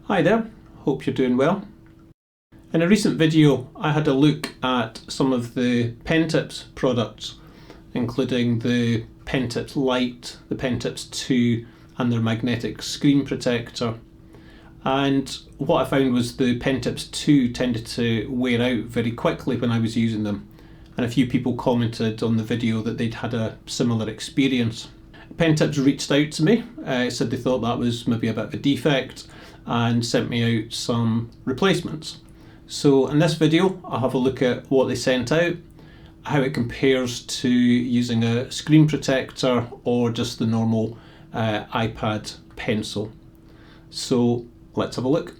Hi there, hope you're doing well. In a recent video I had a look at some of the Pentips products, including the Pentips Lite, the Pentips 2 and their magnetic screen protector. And what I found was the Pentips 2 tended to wear out very quickly when I was using them, and a few people commented on the video that they'd had a similar experience. Pentips reached out to me, said they thought that was maybe a bit of a defect and sent me out some replacements. So in this video I'll have a look at what they sent out, how it compares to using a screen protector or just the normal iPad pencil. So let's have a look.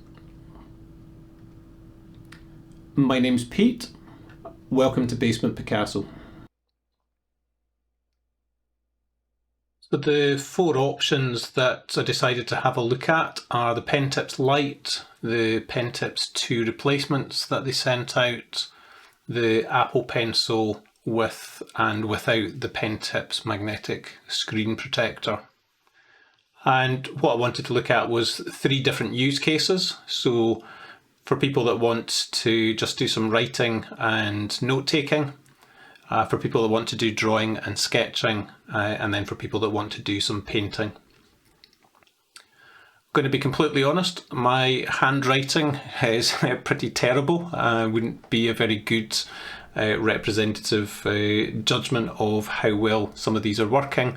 My name's Pete, welcome to Basement Picasso. So the four options that I decided to have a look at are the Pentips Lite, the Pentips 2 replacements that they sent out, the Apple Pencil with and without the Pentips magnetic screen protector. And what I wanted to look at was three different use cases. So for people that want to just do some writing and note-taking, for people that want to do drawing and sketching, and then for people that want to do some painting. I'm going to be completely honest, my handwriting is pretty terrible. Wouldn't be a very good representative judgment of how well some of these are working.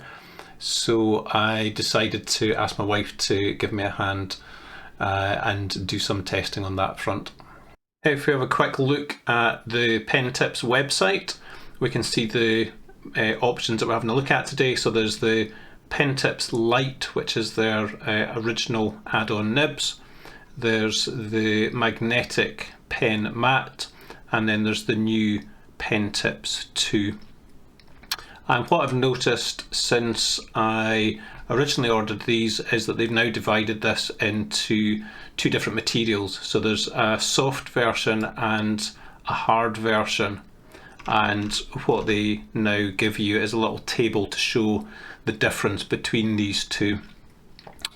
So I decided to ask my wife to give me a hand and do some testing on that front. If we have a quick look at the Pentips website, we can see the options that we're having a look at today. So there's the Pentips Lite, which is their original add-on nibs. There's the magnetic pen mat, and then there's the new Pentips 2. And what I've noticed since I originally ordered these is that they've now divided this into two different materials. So there's a soft version and a hard version. And what they now give you is a little table to show the difference between these two.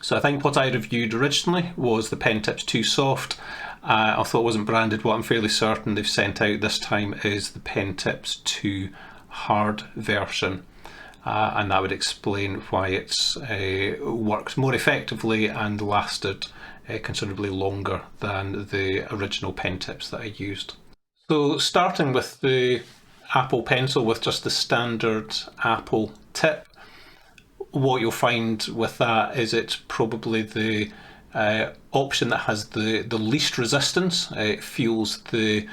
So I think what I reviewed originally was the Pentips 2 Soft. I thought it wasn't branded. What I'm fairly certain they've sent out this time is the Pentips 2 Hard version. And that would explain why it's worked more effectively and lasted considerably longer than the original Pentips that I used. So starting with the Apple Pencil with just the standard Apple tip, what you'll find with that is it's probably the option that has the least resistance. It feels the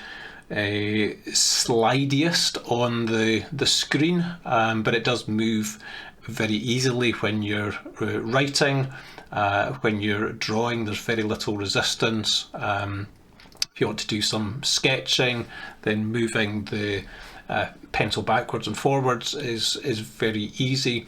slidiest on the screen, but it does move very easily when you're writing, when you're drawing. There's very little resistance. If you want to do some sketching, then moving the pencil backwards and forwards is very easy,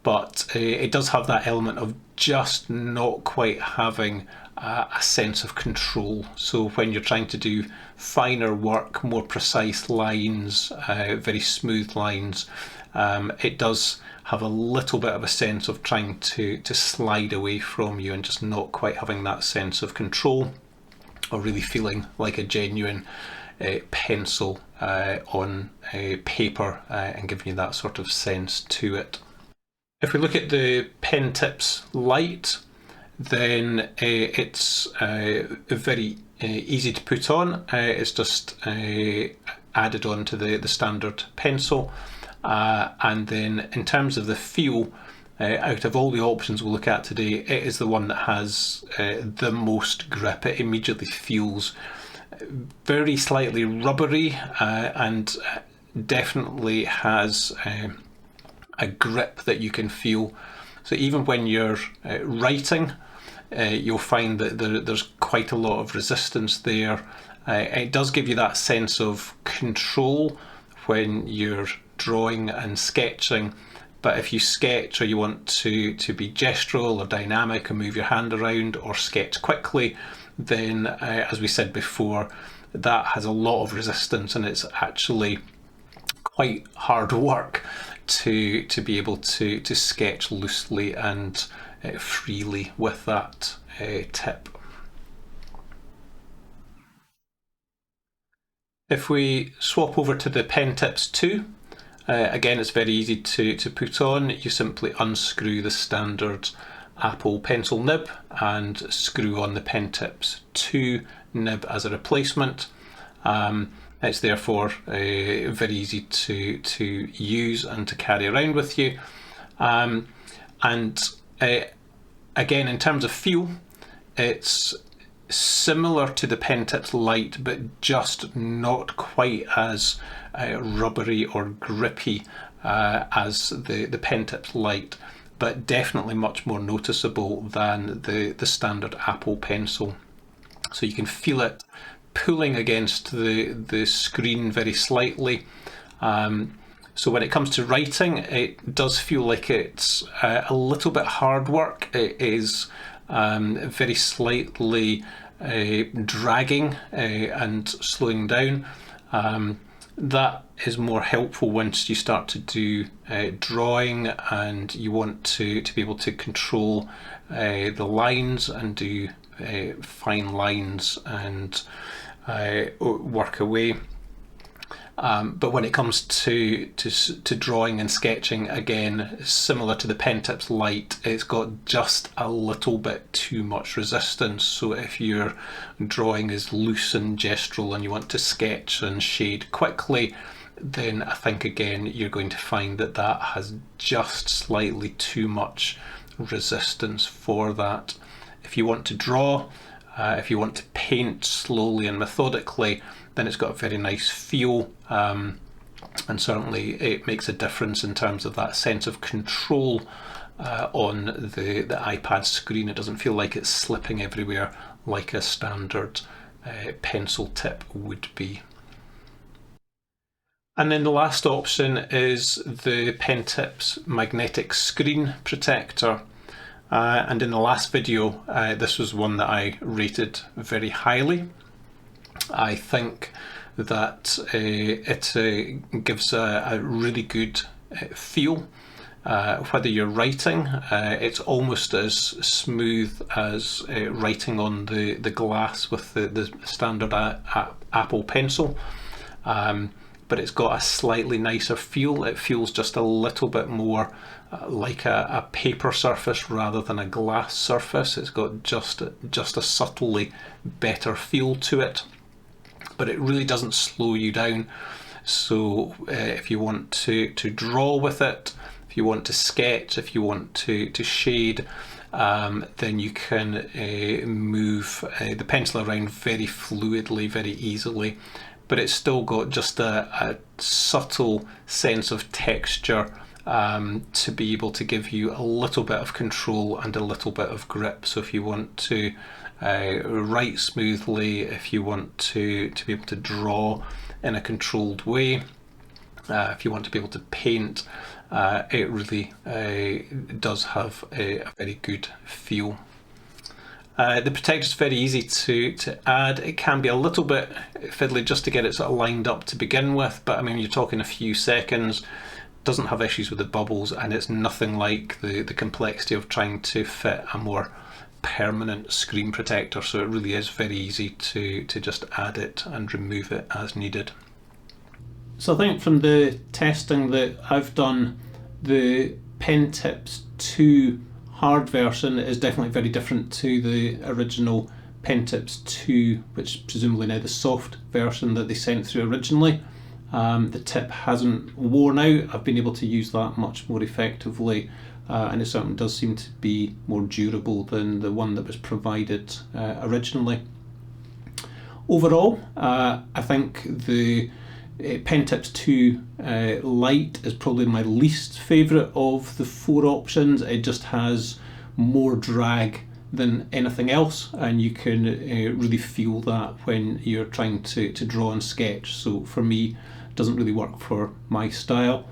but it does have that element of just not quite having a sense of control. So when you're trying to do finer work, more precise lines, very smooth lines, it does have a little bit of a sense of trying to slide away from you and just not quite having that sense of control, or really feeling like a genuine pencil on paper and giving you that sort of sense to it. If we look at the Pentips Lite, then it's very easy to put on. It's just added on to the standard pencil. And then in terms of the feel, out of all the options we'll look at today, it is the one that has the most grip. It immediately feels very slightly rubbery and definitely has a grip that you can feel. So even when you're writing, you'll find that there's quite a lot of resistance there. It does give you that sense of control when you're drawing and sketching, but if you sketch or you want to be gestural or dynamic and move your hand around or sketch quickly, then as we said before, that has a lot of resistance, and it's actually quite hard work to be able to sketch loosely and freely with that tip. If we swap over to the Pen Tips 2, again it's very easy to put on. You simply unscrew the standard Apple pencil nib and screw on the Pen Tips 2 nib as a replacement. It's therefore very easy to use and to carry around with you. And again, in terms of feel, it's similar to the Pen Tips Lite, but just not quite as rubbery or grippy as the Pen Tips Lite, but definitely much more noticeable than the standard Apple pencil. So you can feel it pulling against the screen very slightly. So when it comes to writing, it does feel like it's a little bit hard work. It is very slightly dragging and slowing down. That is more helpful once you start to do drawing and you want to be able to control the lines and do fine lines and work away. But when it comes to drawing and sketching, again, similar to the Pen Tips Lite, it's got just a little bit too much resistance. So if your drawing is loose and gestural and you want to sketch and shade quickly, then I think again you're going to find that that has just slightly too much resistance for that. If you want to draw, if you want to paint slowly and methodically, then it's got a very nice feel, and certainly it makes a difference in terms of that sense of control on the iPad screen. It doesn't feel like it's slipping everywhere like a standard pencil tip would be. And then the last option is the Pen Tips Magnetic Screen Protector. And in the last video, this was one that I rated very highly. I think that it gives a really good feel. Whether you're writing, it's almost as smooth as writing on the glass with the standard Apple pencil. But it's got a slightly nicer feel. It feels just a little bit more like a paper surface rather than a glass surface. It's got just a subtly better feel to it, but it really doesn't slow you down. So if you want to draw with it, if you want to sketch, if you want to shade, then you can move the pencil around very fluidly, very easily. But it's still got just a subtle sense of texture to be able to give you a little bit of control and a little bit of grip. So if you want to write smoothly, if you want to be able to draw in a controlled way, if you want to be able to paint, it really does have a very good feel. The protector is very easy to add. It can be a little bit fiddly just to get it sort of lined up to begin with, but I mean, you're talking a few seconds. Doesn't have issues with the bubbles, and it's nothing like the complexity of trying to fit a more permanent screen protector. So it really is very easy to just add it and remove it as needed. So I think from the testing that I've done, the Pen Tips 2 hard version is definitely very different to the original Pen Tips 2, which is presumably now the soft version that they sent through originally. The tip hasn't worn out. I've been able to use that much more effectively, and it certainly does seem to be more durable than the one that was provided originally. Overall, I think the Pen Tips 2 Lite is probably my least favourite of the four options. It just has more drag than anything else, and you can really feel that when you're trying to draw and sketch. So for me, it doesn't really work for my style.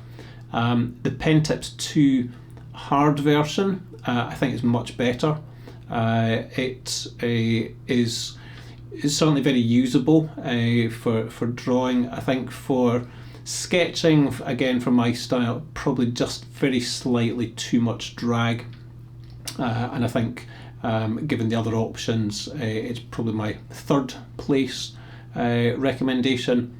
The Pen Tips 2 hard version I think is much better. It is certainly very usable for drawing. I think for sketching, again for my style, probably just very slightly too much drag, and I think given the other options, it's probably my third place recommendation.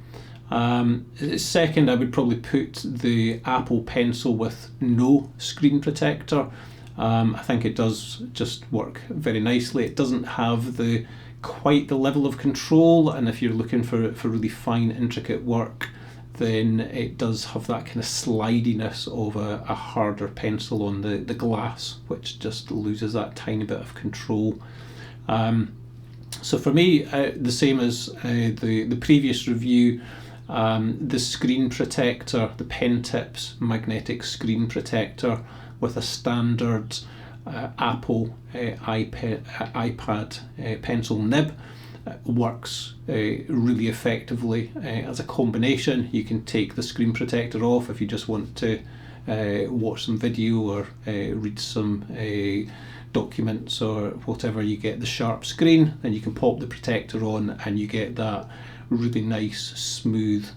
Second, I would probably put the Apple Pencil with no screen protector. I think it does just work very nicely. It doesn't have quite the level of control, and if you're looking for really fine, intricate work, then it does have that kind of slidiness of a harder pencil on the glass, which just loses that tiny bit of control. So for me, the same as the previous review, the screen protector, the pen tips magnetic screen protector with a standard Apple iPad pencil nib works really effectively as a combination. You can take the screen protector off if you just want to watch some video or read some documents or whatever. You get the sharp screen, then you can pop the protector on and you get that really nice, smooth,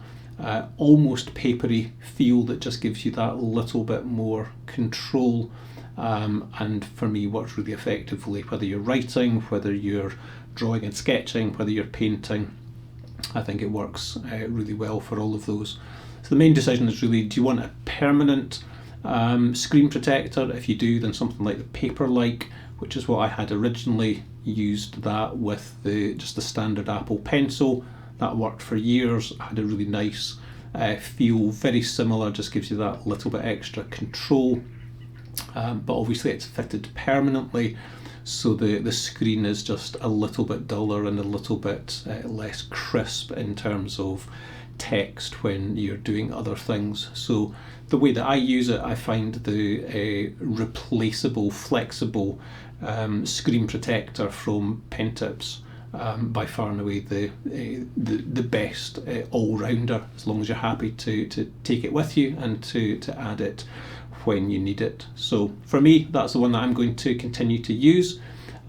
almost papery feel that just gives you that little bit more control, and for me works really effectively, whether you're writing, whether you're drawing and sketching, whether you're painting. I think it works really well for all of those. So the main decision is really, do you want a permanent screen protector? If you do, then something like the Paper-like, which is what I had originally, used that with just the standard Apple Pencil. That worked for years. I had a really nice feel, very similar, just gives you that little bit extra control. But obviously it's fitted permanently, so the screen is just a little bit duller and a little bit less crisp in terms of text when you're doing other things. So the way that I use it, I find the replaceable, flexible screen protector from pen tips by far and away the best all-rounder, as long as you're happy to take it with you and to add it when you need it. So for me, that's the one that I'm going to continue to use.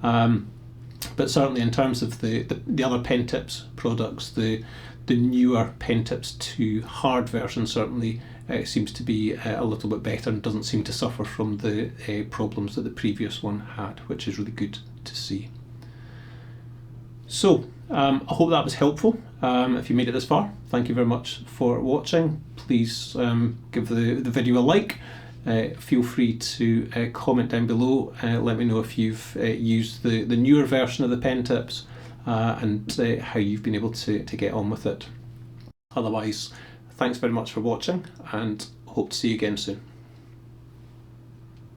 But certainly in terms of the other pen tips products, the newer pen tips 2 hard version certainly seems to be a little bit better and doesn't seem to suffer from the problems that the previous one had, which is really good to see. So I hope that was helpful. If you made it this far, thank you very much for watching. Please give the video a like. Feel free to comment down below. Let me know if you've used the newer version of the pen tips and how you've been able to get on with it. Otherwise, thanks very much for watching and hope to see you again soon.